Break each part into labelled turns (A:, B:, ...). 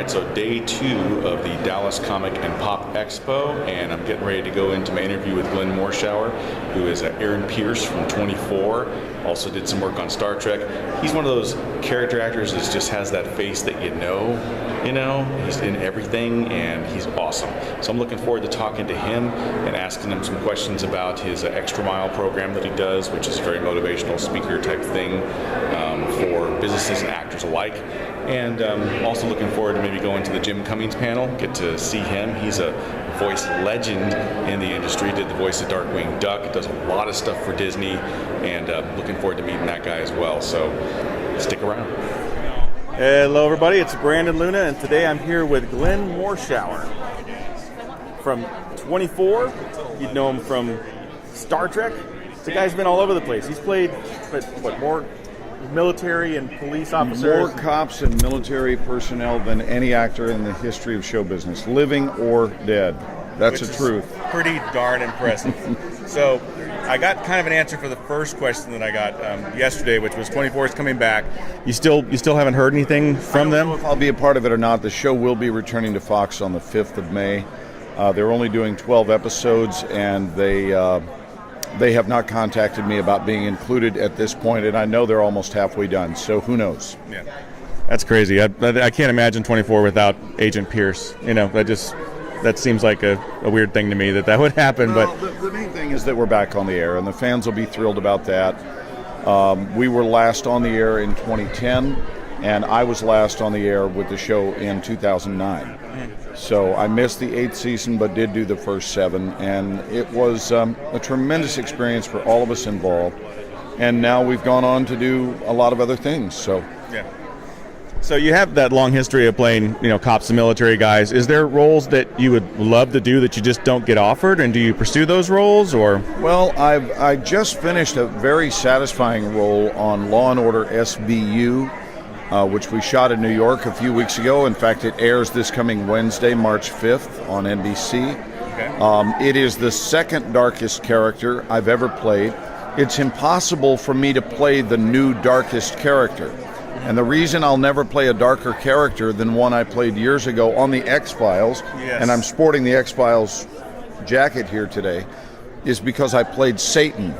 A: right, so day 2 of the Dallas Comic and Pop Expo, and I'm getting ready to go into my interview with Glenn Morshower, who is Aaron Pierce from 24, also did some work on Star Trek. He's one of those character actors that just has that face that you know, he's in everything, and he's awesome. So I'm looking forward to talking to him and asking him some questions about his Extra Mile program that he does, which is a very motivational speaker type thing for businesses and actors alike. And also looking forward to maybe going to the Jim Cummings panel, get to see him. He's a voice legend in the industry, did the voice of Darkwing Duck, does a lot of stuff for Disney, and looking forward to meeting that guy as well. So stick around.
B: Hello everybody, it's Brandon Luna, and today I'm here with Glenn Morshower from 24. You'd know him from Star Trek. The guy's been all over the place. He's played, more military and police officers?
C: More cops and military personnel than any actor in the history of show business, living or dead. That's the truth.
B: Pretty darn impressive. So I got kind of an answer for the first question that I got yesterday, which was 24 is coming back. You still haven't heard anything from them?
C: I don't know if I'll be a part of it or not. The show will be returning to Fox on the 5th of May. They're only doing 12 episodes, and they have not contacted me about being included at this point, and I know they're almost halfway done, so who knows?
B: Yeah, that's crazy. I can't imagine 24 without Agent Pierce. That seems like a weird thing to me that would happen.
C: Well, but the main thing is that we're back on the air, and the fans will be thrilled about that. We were last on the air in 2010, and I was last on the air with the show in 2009. So I missed the 8th season, but did do the first 7, and it was a tremendous experience for all of us involved. And now we've gone on to do a lot of other things. So
B: yeah. So you have that long history of playing, cops and military guys. Is there roles that you would love to do that you just don't get offered, and do you pursue those roles, or?
C: Well, I just finished a very satisfying role on Law and Order SVU. Which we shot in New York a few weeks ago. In fact, it airs this coming Wednesday, March 5th on NBC. Okay. It is the second darkest character I've ever played. It's impossible for me to play the new darkest character. And the reason I'll never play a darker character than one I played years ago on the X-Files, yes, and I'm sporting the X-Files jacket here today, is because I played Satan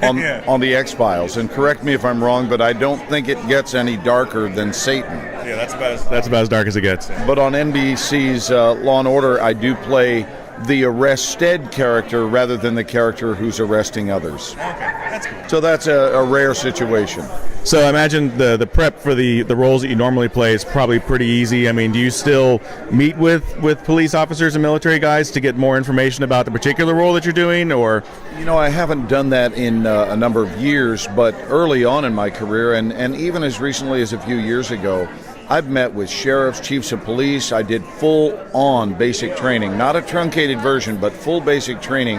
C: on the X-Files, and correct me if I'm wrong, but I don't think it gets any darker than Satan.
B: Yeah, that's about as dark as it gets.
C: But on NBC's Law and Order, I do play the arrested character rather than the character who's arresting others.
B: Okay, that's cool.
C: So that's a rare situation.
B: So I imagine the prep for the roles that you normally play is probably pretty easy. I mean, do you still meet with police officers and military guys to get more information about the particular role that you're doing, or?
C: I haven't done that in a number of years, but early on in my career, and even as recently as a few years ago, I've met with sheriffs, chiefs of police. I did full-on basic training, not a truncated version, but full basic training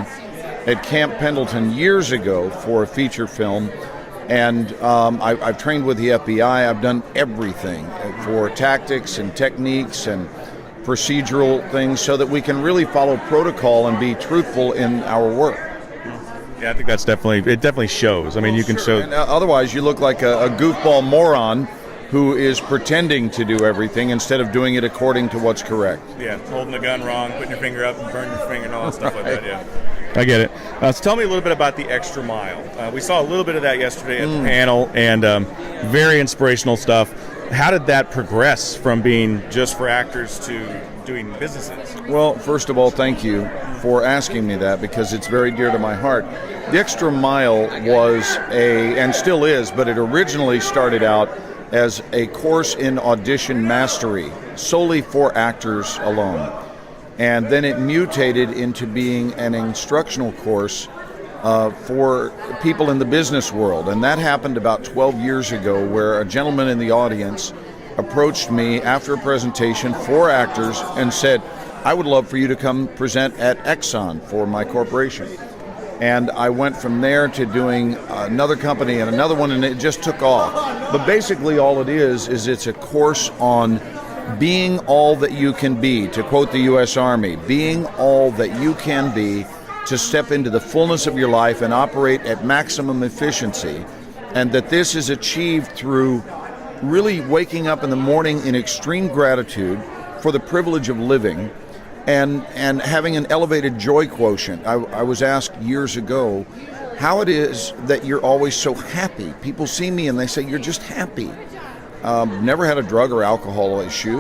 C: at Camp Pendleton years ago for a feature film. And I've trained with the FBI. I've done everything for tactics and techniques and procedural things so that we can really follow protocol and be truthful in our work.
B: Yeah, I think it definitely shows. I mean, you can show.
C: And, otherwise, you look like a goofball moron who is pretending to do everything instead of doing it according to what's correct.
B: Yeah, holding the gun wrong, putting your finger up and burning your finger and all that stuff like that, yeah. I get it. So tell me a little bit about the Extra Mile. We saw a little bit of that yesterday at the panel, and very inspirational stuff. How did that progress from being just for actors to doing businesses?
C: Well, first of all, thank you for asking me that, because it's very dear to my heart. The Extra Mile was and still is, but it originally started out as a course in audition mastery, solely for actors alone. And then it mutated into being an instructional course for people in the business world. And that happened about 12 years ago, where a gentleman in the audience approached me after a presentation for actors and said, I would love for you to come present at Exxon for my corporation. And I went from there to doing another company and another one, and it just took off. But basically all it is it's a course on being all that you can be, to quote the U.S. Army, being all that you can be to step into the fullness of your life and operate at maximum efficiency. And that this is achieved through really waking up in the morning in extreme gratitude, for the privilege of living and having an elevated joy quotient. I was asked years ago how it is that you're always so happy. People see me and they say, you're just happy. Never had a drug or alcohol issue.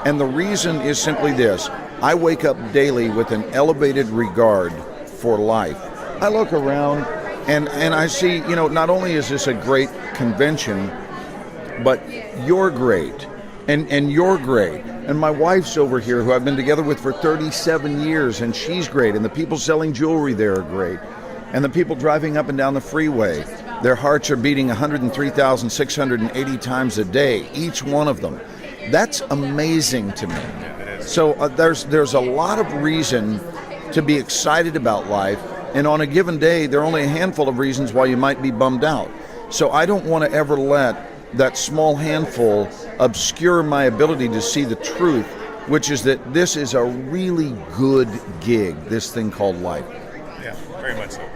C: And the reason is simply this. I wake up daily with an elevated regard for life. I look around and I see, not only is this a great convention, but you're great and you're great. And my wife's over here, who I've been together with for 37 years, and she's great. And the people selling jewelry there are great. And the people driving up and down the freeway, their hearts are beating 103,680 times a day, each one of them. That's amazing to me. So there's a lot of reason to be excited about life, and on a given day, there are only a handful of reasons why you might be bummed out. So I don't want to ever let that small handful obscure my ability to see the truth, which is that this is a really good gig, this thing called life.
B: Yeah, very much so.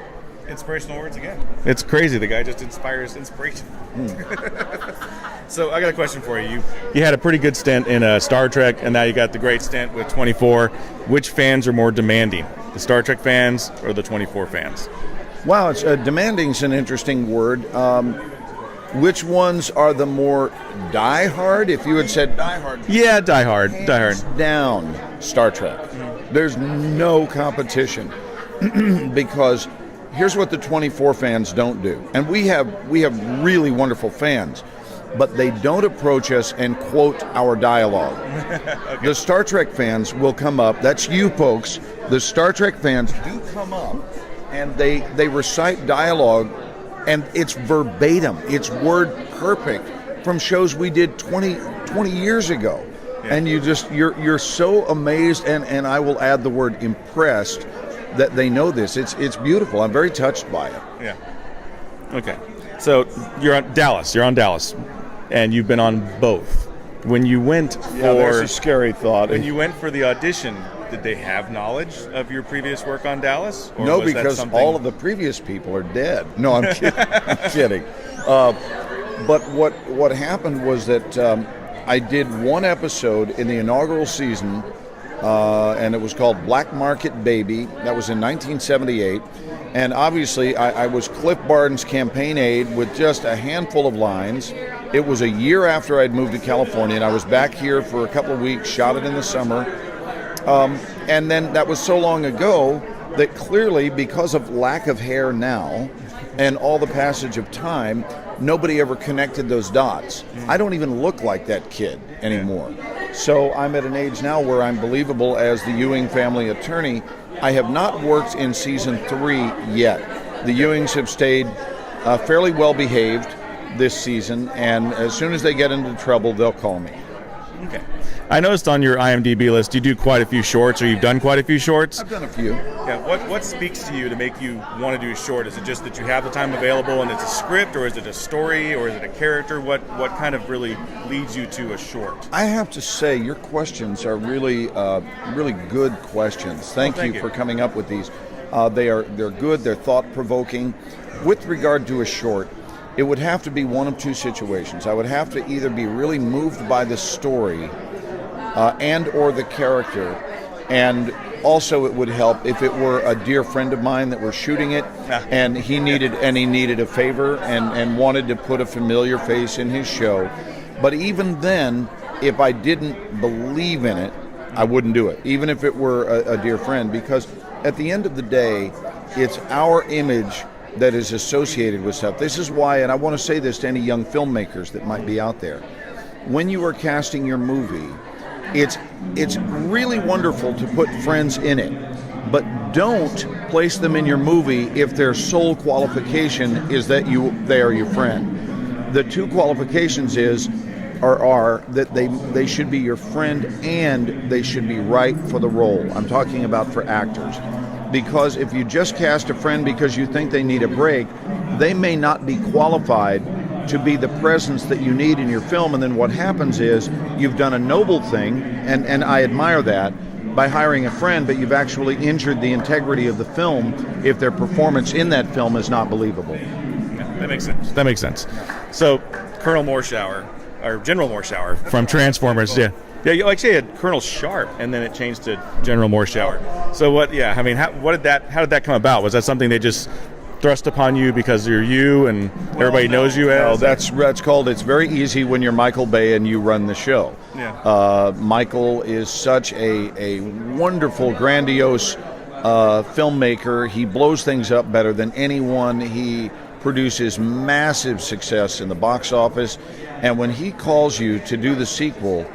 B: Inspirational words again. It's crazy. The guy just inspires inspiration. So I got a question for you. You had a pretty good stint in Star Trek, and now you got the great stint with 24. Which fans are more demanding, the Star Trek fans or the 24 fans?
C: Wow, it's demanding's an interesting word. Which ones are the more diehard? If you had said diehard.
B: Yeah, diehard.
C: Hands down, Star Trek. There's no competition because here's what the 24 fans don't do. And we have really wonderful fans, but they don't approach us and quote our dialogue. Okay. The Star Trek fans will come up. That's you folks. The Star Trek fans do come up and they recite dialogue, and it's verbatim. It's word perfect from shows we did 20 years ago. Yeah. And you're so amazed, and I will add the word impressed that they know this. It's beautiful. I'm very touched by it.
B: Yeah. Okay. So you're on Dallas. And you've been on both. When you went for...
C: Yeah, there's a scary thought.
B: When you went for the audition, did they have knowledge of your previous work on Dallas? Or
C: no, because all of the previous people are dead. No, I'm kidding. I'm kidding. But what happened was that I did one episode in the inaugural season, and it was called Black Market Baby. That was in 1978. And obviously, I was Cliff Barton's campaign aide with just a handful of lines. It was a year after I'd moved to California, and I was back here for a couple of weeks, shot it in the summer. And then that was so long ago that clearly, because of lack of hair now and all the passage of time, nobody ever connected those dots. I don't even look like that kid anymore. So I'm at an age now where I'm believable as the Ewing family attorney. I have not worked in season 3 yet. The Ewings have stayed fairly well behaved this season, and as soon as they get into trouble, they'll call me.
B: Okay. I noticed on your IMDb list you do quite a few shorts, or you've done quite a few shorts.
C: I've done a few.
B: Yeah. What speaks to you to make you want to do a short? Is it just that you have the time available and it's a script, or is it a story, or is it a character? What kind of really leads you to a short?
C: I have to say your questions are really good questions. Thank you for coming up with these. They're good. They're thought-provoking. With regard to a short, it would have to be one of two situations. I would have to either be really moved by the story and or the character, and also it would help if it were a dear friend of mine that were shooting it and he needed a favor and wanted to put a familiar face in his show. But even then, if I didn't believe in it, I wouldn't do it, even if it were a dear friend, because at the end of the day, it's our image that is associated with stuff. This is why, and I want to say this to any young filmmakers that might be out there, when you are casting your movie, it's really wonderful to put friends in it, but don't place them in your movie if their sole qualification is that they are your friend. The two qualifications are that they should be your friend and they should be right for the role. I'm talking about for actors. Because if you just cast a friend because you think they need a break, they may not be qualified to be the presence that you need in your film, and then what happens is you've done a noble thing, and I admire that, by hiring a friend, but you've actually injured the integrity of the film if their performance in that film is not believable.
B: Yeah, that makes sense. So, Colonel Morshower, or General Morshower from Transformers, Yeah, you actually had Colonel Sharp, and then it changed to General Morshower. So what? Yeah, I mean, how did that come about? Was that something they just thrust upon you because you're you and everybody knows you as?
C: No, that's called. It's very easy when you're Michael Bay and you run the show.
B: Yeah.
C: Michael is such a wonderful, grandiose filmmaker. He blows things up better than anyone. He produces massive success in the box office, and when he calls you to do the sequel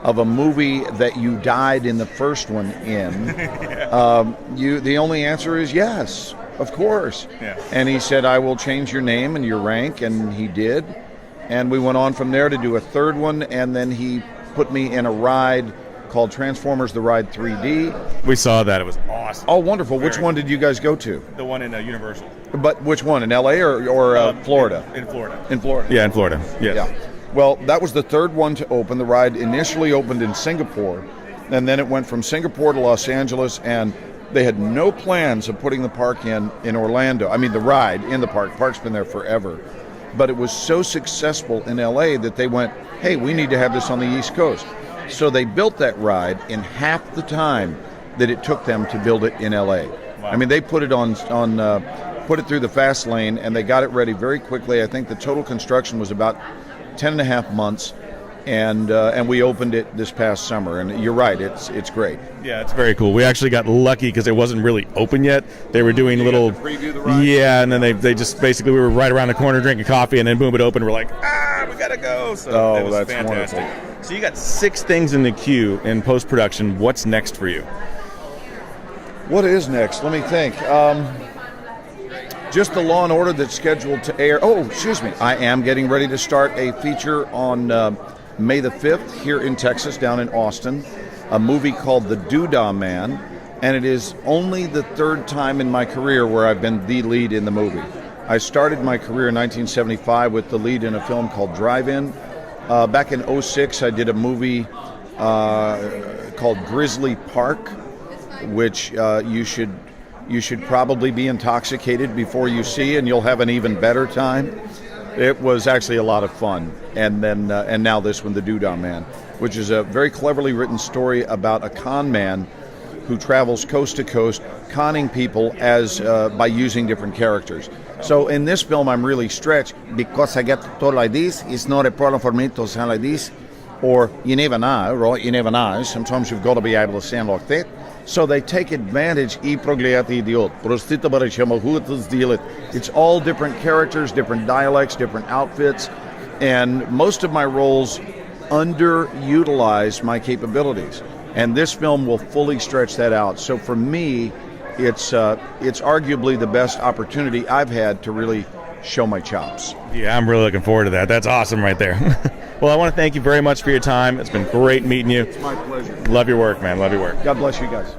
C: of a movie that you died in the first one in, the only answer is yes, of course.
B: Yeah.
C: And he said, I will change your name and your rank, and he did. And we went on from there to do a third one, and then he put me in a ride called Transformers The Ride 3D.
B: We saw that. It was awesome.
C: Oh, wonderful. Which one did you guys go to?
B: The one in Universal.
C: But which one, in L.A. or Florida?
B: In Florida.
C: In Florida.
B: Yeah, in Florida. Yes.
C: Yeah. Well, that was the third one to open. The ride initially opened in Singapore, and then it went from Singapore to Los Angeles, and they had no plans of putting the park in Orlando. I mean, the ride in the park. The park's been there forever. But it was so successful in L.A. that they went, hey, we need to have this on the East Coast. So they built that ride in half the time that it took them to build it in L.A. Wow. I mean, they put it put it through the fast lane, and they got it ready very quickly. I think the total construction was about 10 and a half months, and we opened it this past summer. And you're right, it's great.
B: Yeah, it's very cool. We actually got lucky because it wasn't really open yet. They were doing little
C: preview the ride.
B: Yeah, and then they just basically, we were right around the corner drinking coffee, and then boom, it opened. We're like, we gotta go. So that was
C: that's
B: fantastic.
C: wonderful.
B: So you got 6 things in the queue in post production. What's next for you?
C: What is next? Let me think. Just the Law and Order that's scheduled to air. Oh, excuse me. I am getting ready to start a feature on May the 5th here in Texas, down in Austin, a movie called The Doodah Man, and it is only the third time in my career where I've been the lead in the movie. I started my career in 1975 with the lead in a film called Drive-In. Back in 2006, I did a movie called Grizzly Park, which you should probably be intoxicated before you see, and you'll have an even better time. It was actually a lot of fun. And then and now this one, The Doodah Man, which is a very cleverly written story about a con man who travels coast to coast, conning people by using different characters. So in this film, I'm really stretched because I get to talk like this. It's not a problem for me to sound like this. Or you never know, right? You never know. Sometimes you've got to be able to sound like that. So they take advantage. It's all different characters, different dialects, different outfits, and most of my roles underutilize my capabilities. And this film will fully stretch that out. So for me, it's arguably the best opportunity I've had to really show my chops.
B: Yeah, I'm really looking forward to that. That's awesome right there. Well, I want to thank you very much for your time. It's been great meeting you.
C: It's my pleasure.
B: Love your work, man. Love your work.
C: God bless you guys.